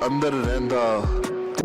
अंदर रहंदा।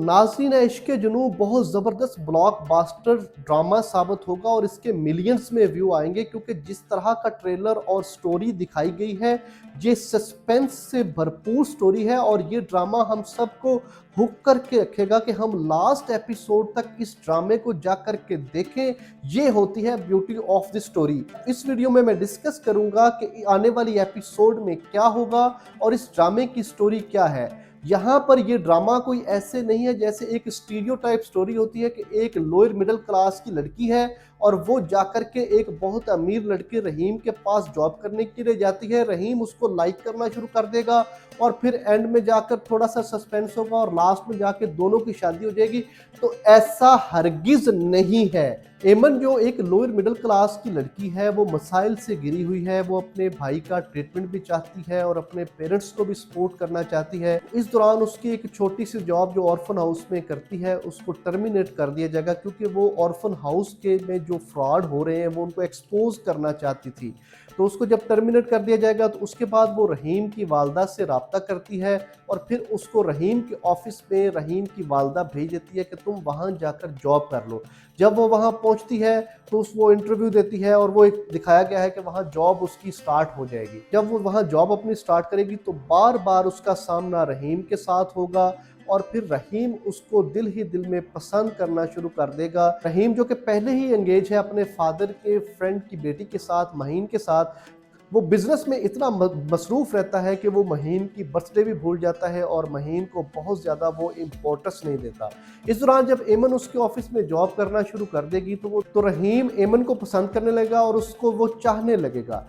नाज़रीन इश्क़ जुनून बहुत ज़बरदस्त ब्लॉकबस्टर ड्रामा साबित होगा और इसके मिलियंस में व्यू आएंगे, क्योंकि जिस तरह का ट्रेलर और स्टोरी दिखाई गई है ये सस्पेंस से भरपूर स्टोरी है और ये ड्रामा हम सबको हुक करके रखेगा कि हम लास्ट एपिसोड तक इस ड्रामे को जा करके देखें। ये होती है ब्यूटी ऑफ द स्टोरी। इस वीडियो में मैं डिस्कस करूंगा कि आने वाली एपिसोड में क्या होगा और इस ड्रामे की स्टोरी क्या है। यहाँ पर ये ड्रामा कोई ऐसे नहीं है जैसे एक स्टीरियोटाइप स्टोरी होती है कि एक लोअर मिडिल क्लास की लड़की है और वो जाकर के एक बहुत अमीर लड़के रहीम के पास जॉब करने के लिए जाती है। रहीम उसको लाइक करना शुरू कर देगा और फिर एंड में जाकर थोड़ा सा सस्पेंस होगा और लास्ट में जाके दोनों की शादी हो जाएगी। तो ऐसा हरगिज नहीं है। एमन जो एक लोअर मिडिल क्लास की लड़की है वो मसाइल से घिरी हुई है, वो अपने भाई का ट्रीटमेंट भी चाहती है और अपने पेरेंट्स को भी सपोर्ट करना चाहती है। इस दौरान उसकी एक छोटी सी जॉब जो ऑर्फन हाउस में करती है उसको टर्मिनेट कर दिया जाएगा, क्योंकि वो ऑर्फन हाउस के में जो फ्रॉड हो रहे हैं वो उनको एक्सपोज करना चाहती थी। तो उसको जब टर्मिनेट कर दिया जाएगा तो उसके बाद वो रहीम की वालदा से रब्ता करती है और फिर उसको रहीम के ऑफिस में रहीम की वालदा भेज देती है कि तुम वहाँ जाकर जॉब कर लो। जब वो वहाँ पहुँचती है तो वो इंटरव्यू देती है और वो एक दिखाया गया है कि वहाँ जॉब उसकी स्टार्ट हो जाएगी। जब वो वहाँ जॉब अपनी स्टार्ट करेगी तो बार बार उसका सामना रहीम के साथ होगा और फिर रहीम उसको दिल ही दिल में पसंद करना शुरू कर देगा। रहीम जो कि पहले ही एंगेज है अपने फादर के फ्रेंड की बेटी के साथ, महीन के साथ, वो बिजनेस में इतना मसरूफ रहता है कि वो महीन की बर्थडे भी भूल जाता है और महीन को बहुत ज़्यादा वो इम्पोर्टेंस नहीं देता। इस दौरान जब एमन उसके ऑफिस में जॉब करना शुरू कर देगी तो रहीम एमन को पसंद करने लगेगा और उसको वो चाहने लगेगा।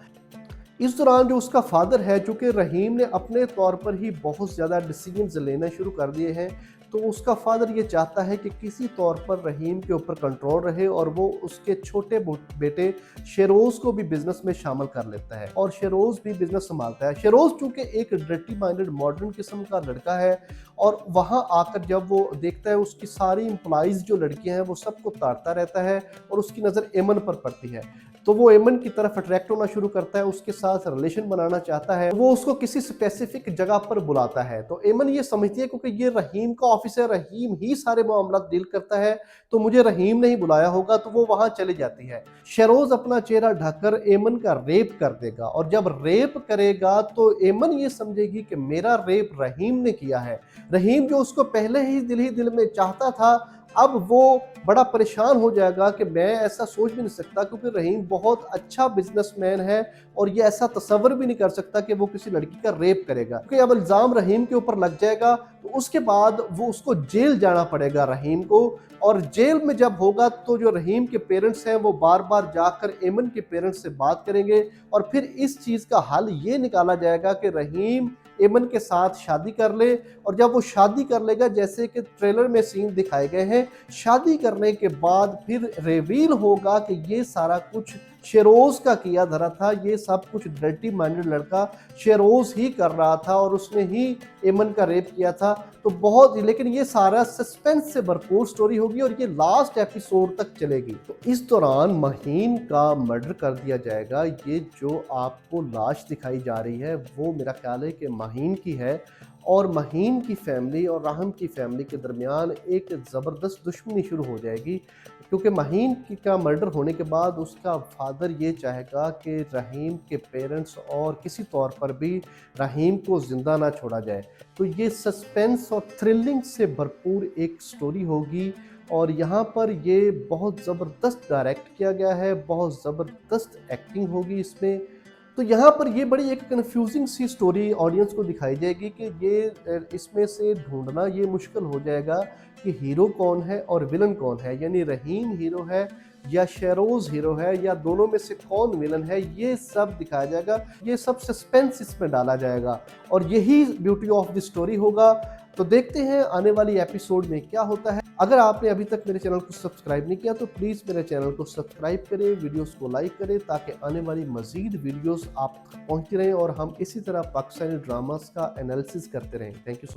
इस दौरान जो उसका फादर है, चूँकि रहीम ने अपने तौर पर ही बहुत ज़्यादा डिसीजंस लेना शुरू कर दिए हैं, तो उसका फादर ये चाहता है कि किसी तौर पर रहीम के ऊपर कंट्रोल रहे और वो उसके छोटे बेटे शेरोज़ को भी बिज़नेस में शामिल कर लेता है और शेरोज़ भी बिज़नेस संभालता है। शेरोज़ चूँकि एक डर्टी माइंडेड मॉडर्न किस्म का लड़का है और वहाँ आकर जब वो देखता है उसकी सारी एम्प्लॉइज़ जो लड़कियाँ हैं वो सबको ताड़ता रहता है और उसकी नज़र एमन पर पड़ती है, तो वो एमन की तरफ अट्रैक्ट होना शुरू करता है, उसके साथ रिलेशन बनाना चाहता है। वो उसको किसी स्पेसिफिक जगह पर बुलाता है तो एमन ये समझती है क्योंकि ये रहीम का ऑफिस है, रहीम ही सारे मामला डील करता है, तो मुझे रहीम ने ही बुलाया होगा, तो वो वहां चली जाती है। शेरोज अपना चेहरा ढककर एमन का रेप कर देगा और जब रेप करेगा तो एमन ये समझेगी कि मेरा रेप रहीम ने किया है। रहीम जो उसको पहले ही दिल में चाहता था, अब वो बड़ा परेशान हो जाएगा कि मैं ऐसा सोच भी नहीं सकता, क्योंकि रहीम बहुत अच्छा बिजनेसमैन है और ये ऐसा तसव्वुर भी नहीं कर सकता कि वो किसी लड़की का रेप करेगा, क्योंकि अब इल्ज़ाम रहीम के ऊपर लग जाएगा। तो उसके बाद वो उसको जेल जाना पड़ेगा रहीम को, और जेल में जब होगा तो जो रहीम के पेरेंट्स हैं वो बार बार जाकर एमन के पेरेंट्स से बात करेंगे और फिर इस चीज़ का हल ये निकाला जाएगा कि रहीम एमन के साथ शादी कर ले। और जब वो शादी कर लेगा, जैसे कि ट्रेलर में सीन दिखाए गए हैं, शादी करने के बाद फिर रिवील होगा कि ये सारा कुछ शेरोज का किया धरा था, ये सब कुछ डर्टी माइंडेड लड़का शेरोज ही कर रहा था और उसने ही एमन का रेप किया था। तो बहुत, लेकिन ये सारा सस्पेंस से भरपूर स्टोरी होगी और ये लास्ट एपिसोड तक चलेगी। तो इस दौरान महीन का मर्डर कर दिया जाएगा। ये जो आपको लाश दिखाई जा रही है वो मेरा ख्याल है कि महीन की है और महीन की फैमिली और राहम की फैमिली के दरमियान एक ज़बरदस्त दुश्मनी शुरू हो जाएगी, क्योंकि महीन का मर्डर होने के बाद उसका फादर ये चाहेगा कि रहीम के पेरेंट्स और किसी तौर पर भी रहीम को ज़िंदा ना छोड़ा जाए। तो ये सस्पेंस और थ्रिलिंग से भरपूर एक स्टोरी होगी और यहाँ पर ये बहुत ज़बरदस्त डायरेक्ट किया गया है, बहुत ज़बरदस्त एक्टिंग होगी इसमें। तो यहाँ पर ये बड़ी एक कन्फ्यूजिंग सी स्टोरी ऑडियंस को दिखाई जाएगी कि ये इसमें से ढूंढना ये मुश्किल हो जाएगा कि हीरो कौन है और विलन कौन है, यानी रहीम हीरो है या शेरोज हीरो है या दोनों में से कौन विलन है, ये सब दिखाया जाएगा। ये सब सस्पेंस इसमें डाला जाएगा और यही ब्यूटी ऑफ द स्टोरी होगा। तो देखते हैं आने वाली एपिसोड में क्या होता है। अगर आपने अभी तक मेरे चैनल को सब्सक्राइब नहीं किया तो प्लीज़ मेरे चैनल को सब्सक्राइब करें, वीडियोस को लाइक करें, ताकि आने वाली मज़ीद वीडियोस आप तक पहुंचती रहें और हम इसी तरह पाकिस्तानी ड्रामास का एनालिसिस करते रहें। Thank you.